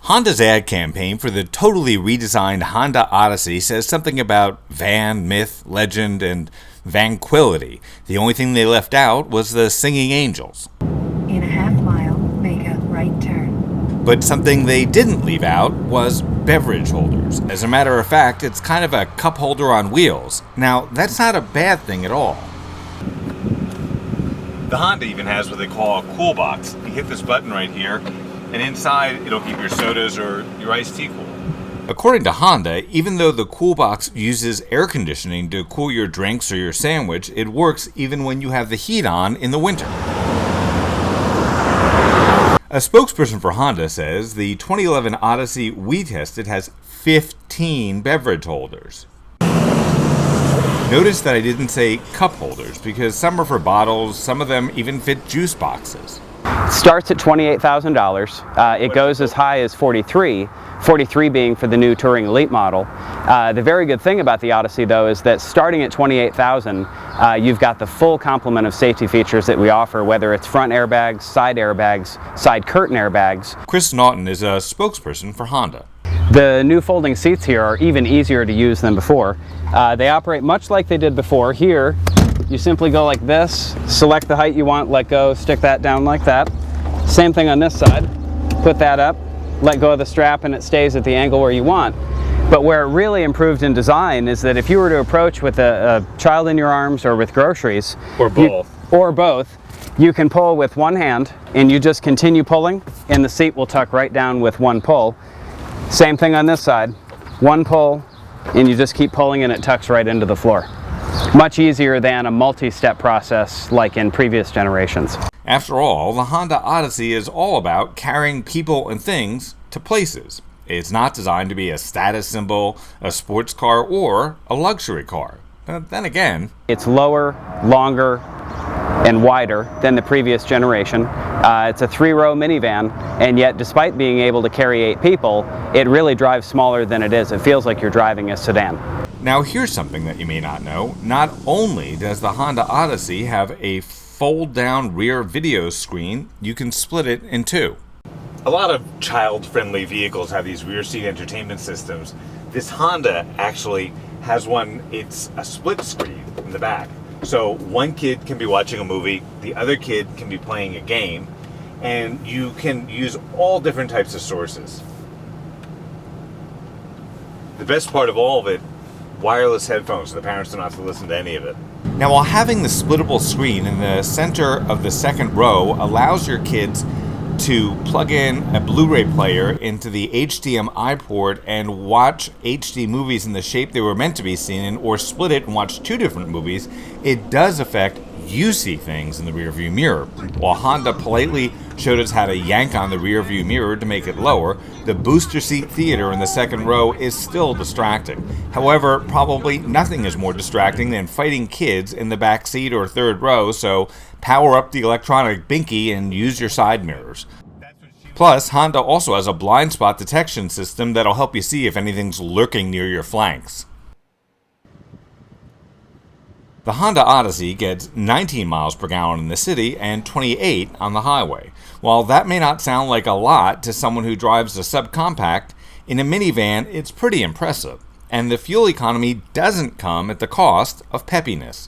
Honda's ad campaign for the totally redesigned Honda Odyssey says something about van, myth, legend, and vanquility. The only thing they left out was the singing angels. In a half mile, make a right turn. But something they didn't leave out was beverage holders. As a matter of fact, it's kind of a cup holder on wheels. Now, that's not a bad thing at all. The Honda even has what they call a cool box. You hit this button right here, and inside it'll keep your sodas or your iced tea cool. According to Honda, even though the cool box uses air conditioning to cool your drinks or your sandwich, it works even when you have the heat on in the winter. A spokesperson for Honda says the 2011 Odyssey we tested has 15 beverage holders. Notice that I didn't say cup holders because some are for bottles, some of them even fit juice boxes. Starts at $28,000. It goes as high as $43,000 being for the new Touring Elite model. The very good thing about the Odyssey, though, is that starting at $28,000, you've got the full complement of safety features that we offer, whether it's front airbags, side curtain airbags. Chris Naughton is a spokesperson for Honda. The new folding seats here are even easier to use than before. They operate much like they did before. Here, you simply go like this, select the height you want, let go, stick that down like that. Same thing on this side. Put that up, let go of the strap, and it stays at the angle where you want. But where it really improved in design is that if you were to approach with a child in your arms or with groceries, or both, you can pull with one hand and you just continue pulling and the seat will tuck right down with one pull. Same thing on this side. One pull and you just keep pulling and it tucks right into the floor. Much easier than a multi-step process like in previous generations. After all, the Honda Odyssey is all about carrying people and things to places. It's not designed to be a status symbol, a sports car, or a luxury car. But then again, it's lower, longer, and wider than the previous generation. It's a 3-row minivan, and yet despite being able to carry 8 people, it really drives smaller than it is. It feels like you're driving a sedan. Now here's something that you may not know. Not only does the Honda Odyssey have a fold-down rear video screen, you can split it in two. A lot of child-friendly vehicles have these rear seat entertainment systems. This Honda actually has one, it's a split screen in the back. So one kid can be watching a movie, the other kid can be playing a game, and you can use all different types of sources. The best part of all of it, wireless headphones, so the parents don't have to listen to any of it. Now, while having the splittable screen in the center of the second row allows your kids to plug in a Blu-ray player into the HDMI port and watch HD movies in the shape they were meant to be seen in, or split it and watch 2 different movies, it does affect you see things in the rearview mirror. While Honda politely showed us how to yank on the rearview mirror to make it lower, the booster seat theater in the second row is still distracting. However, probably nothing is more distracting than fighting kids in the back seat or third row, so power up the electronic binky and use your side mirrors. Plus, Honda also has a blind spot detection system that'll help you see if anything's lurking near your flanks. The Honda Odyssey gets 19 miles per gallon in the city and 28 on the highway. While that may not sound like a lot to someone who drives a subcompact, in a minivan it's pretty impressive. And the fuel economy doesn't come at the cost of peppiness.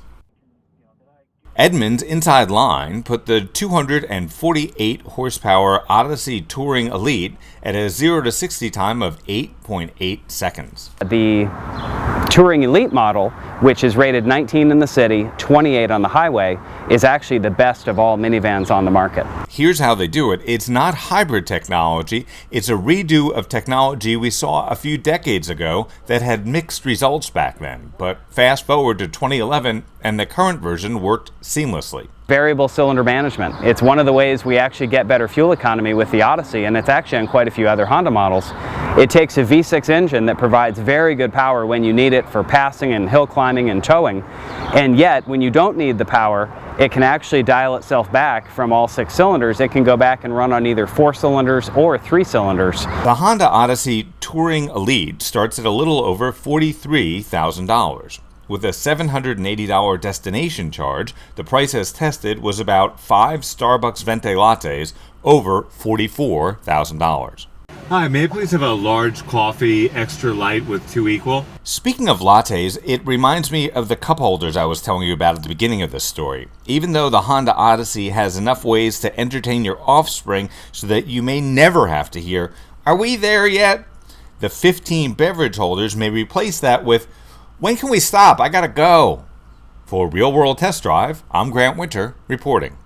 Edmunds Inside Line put the 248 horsepower Odyssey Touring Elite at a 0 to 60 time of 8.8 seconds. The Touring Elite model, which is rated 19 in the city, 28 on the highway, is actually the best of all minivans on the market. Here's how they do it. It's not hybrid technology. It's a redo of technology we saw a few decades ago that had mixed results back then. But fast forward to 2011 and the current version worked seamlessly. Variable cylinder management. It's one of the ways we actually get better fuel economy with the Odyssey, and it's actually on quite a few other Honda models. It takes a V6 engine that provides very good power when you need it for passing and hill climbing and towing, and yet when you don't need the power, it can actually dial itself back from all 6 cylinders. It can go back and run on either 4 cylinders or 3 cylinders. The Honda Odyssey Touring Elite starts at a little over $43,000. With a $780 destination charge, the price as tested was about 5 Starbucks Venti lattes, over $44,000. Hi, may I please have a large coffee, extra light with 2 equal? Speaking of lattes, it reminds me of the cup holders I was telling you about at the beginning of this story. Even though the Honda Odyssey has enough ways to entertain your offspring so that you may never have to hear, "Are we there yet?" the 15 beverage holders may replace that with, "When can we stop? I gotta go." For Real World Test Drive, I'm Grant Winter reporting.